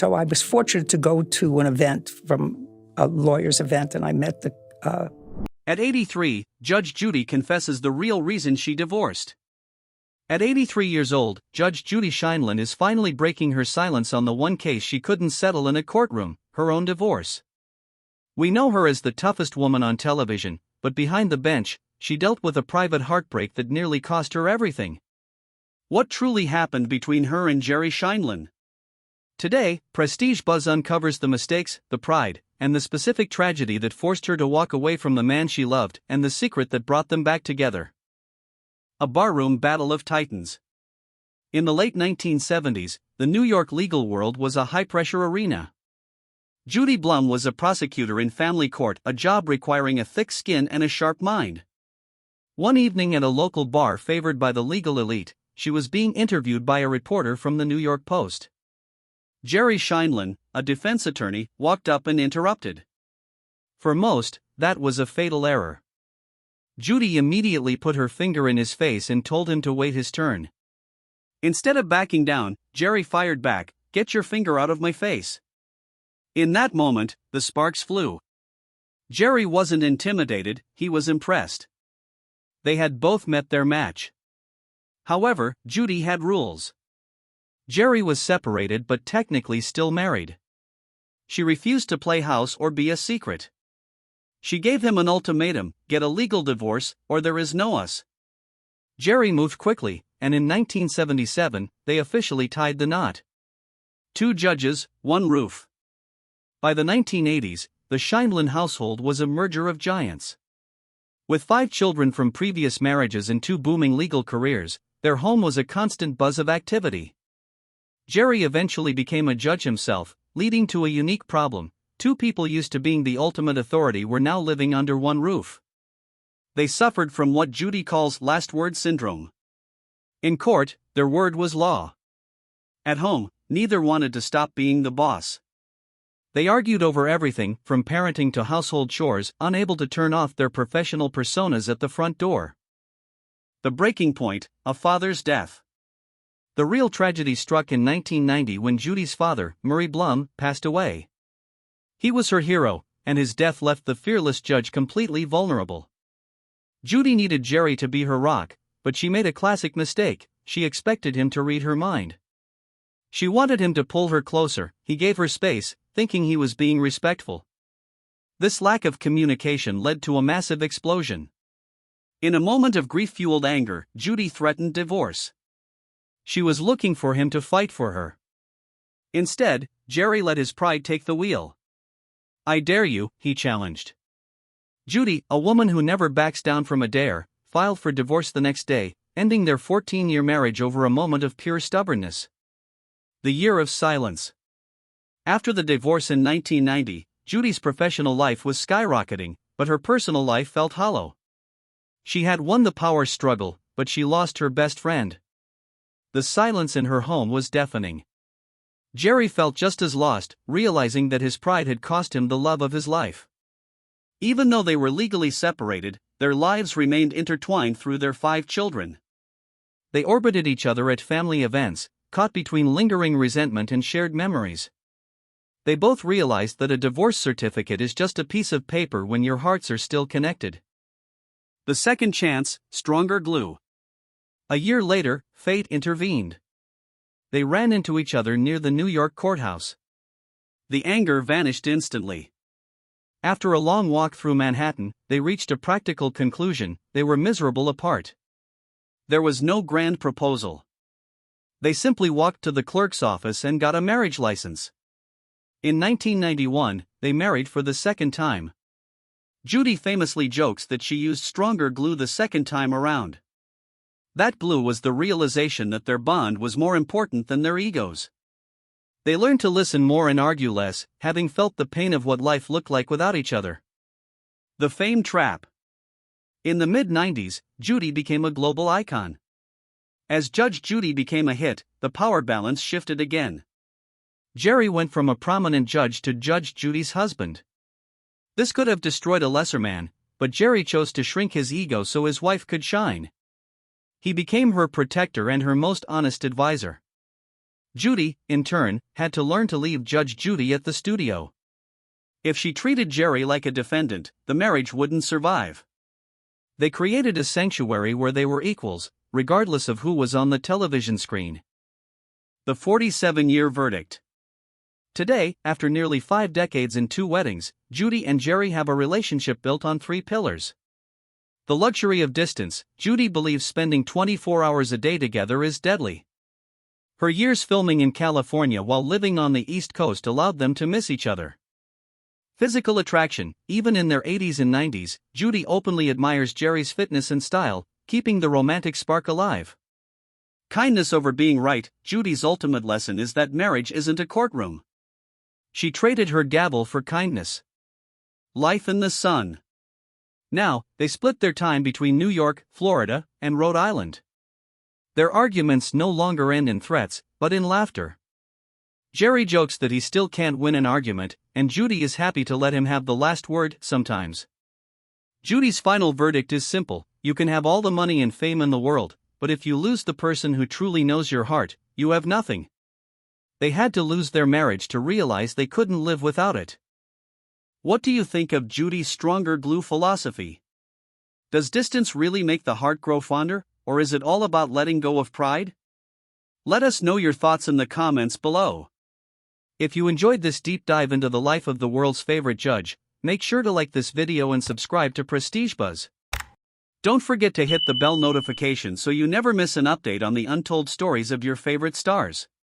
So I was fortunate to go to an event from a lawyer's event, and I met the... At 83, Judge Judy confesses the real reason she divorced. At 83 years old, Judge Judy Sheindlin is finally breaking her silence on the one case she couldn't settle in a courtroom, her own divorce. We know her as the toughest woman on television, but behind the bench, she dealt with a private heartbreak that nearly cost her everything. What truly happened between her and Jerry Sheindlin? Today, Prestige Buzz uncovers the mistakes, the pride, and the specific tragedy that forced her to walk away from the man she loved, and the secret that brought them back together. A barroom battle of titans. In the late 1970s, the New York legal world was a high-pressure arena. Judy Blum was a prosecutor in family court, a job requiring a thick skin and a sharp mind. One evening at a local bar favored by the legal elite, she was being interviewed by a reporter from the New York Post. Jerry Sheindlin, a defense attorney, walked up and interrupted. For most, that was a fatal error. Judy immediately put her finger in his face and told him to wait his turn. Instead of backing down, Jerry fired back, "Get your finger out of my face." In that moment, the sparks flew. Jerry wasn't intimidated, he was impressed. They had both met their match. However, Judy had rules. Jerry was separated but technically still married. She refused to play house or be a secret. She gave him an ultimatum: get a legal divorce, or there is no us. Jerry moved quickly, and in 1977, they officially tied the knot. 2 judges, 1 roof. By the 1980s, the Sheindlin household was a merger of giants. With 5 children from previous marriages and 2 booming legal careers, their home was a constant buzz of activity. Jerry eventually became a judge himself, leading to a unique problem: 2 people used to being the ultimate authority were now living under one roof. They suffered from what Judy calls last word syndrome. In court, their word was law. At home, neither wanted to stop being the boss. They argued over everything, from parenting to household chores, unable to turn off their professional personas at the front door. The breaking point: a father's death. The real tragedy struck in 1990 when Judy's father, Murray Blum, passed away. He was her hero, and his death left the fearless judge completely vulnerable. Judy needed Jerry to be her rock, but she made a classic mistake: she expected him to read her mind. She wanted him to pull her closer, he gave her space, thinking he was being respectful. This lack of communication led to a massive explosion. In a moment of grief-fueled anger, Judy threatened divorce. She was looking for him to fight for her. Instead, Jerry let his pride take the wheel. "I dare you," he challenged. Judy, a woman who never backs down from a dare, filed for divorce the next day, ending their 14-year marriage over a moment of pure stubbornness. The year of silence. After the divorce in 1990, Judy's professional life was skyrocketing, but her personal life felt hollow. She had won the power struggle, but she lost her best friend. The silence in her home was deafening. Jerry felt just as lost, realizing that his pride had cost him the love of his life. Even though they were legally separated, their lives remained intertwined through their 5 children. They orbited each other at family events, caught between lingering resentment and shared memories. They both realized that a divorce certificate is just a piece of paper when your hearts are still connected. The second chance, stronger glue. A year later, fate intervened. They ran into each other near the New York courthouse. The anger vanished instantly. After a long walk through Manhattan, they reached a practical conclusion: they were miserable apart. There was no grand proposal. They simply walked to the clerk's office and got a marriage license. In 1991, they married for the second time. Judy famously jokes that she used stronger glue the second time around. That glue was the realization that their bond was more important than their egos. They learned to listen more and argue less, having felt the pain of what life looked like without each other. The fame trap. In the mid-90s, Judy became a global icon. As Judge Judy became a hit, the power balance shifted again. Jerry went from a prominent judge to Judge Judy's husband. This could have destroyed a lesser man, but Jerry chose to shrink his ego so his wife could shine. He became her protector and her most honest advisor. Judy, in turn, had to learn to leave Judge Judy at the studio. If she treated Jerry like a defendant, the marriage wouldn't survive. They created a sanctuary where they were equals, regardless of who was on the television screen. The 47-year verdict. Today, after nearly 5 decades and 2 weddings, Judy and Jerry have a relationship built on 3 pillars. The luxury of distance. Judy believes spending 24 hours a day together is deadly. Her years filming in California while living on the East Coast allowed them to miss each other. Physical attraction. Even in their 80s and 90s, Judy openly admires Jerry's fitness and style, keeping the romantic spark alive. Kindness over being right. Judy's ultimate lesson is that marriage isn't a courtroom. She traded her gavel for kindness. Life in the sun. Now, they split their time between New York, Florida, and Rhode Island. Their arguments no longer end in threats, but in laughter. Jerry jokes that he still can't win an argument, and Judy is happy to let him have the last word sometimes. Judy's final verdict is simple: you can have all the money and fame in the world, but if you lose the person who truly knows your heart, you have nothing. They had to lose their marriage to realize they couldn't live without it. What do you think of Judy's stronger glue philosophy? Does distance really make the heart grow fonder, or is it all about letting go of pride? Let us know your thoughts in the comments below. If you enjoyed this deep dive into the life of the world's favorite judge, make sure to like this video and subscribe to Prestige Buzz. Don't forget to hit the bell notification so you never miss an update on the untold stories of your favorite stars.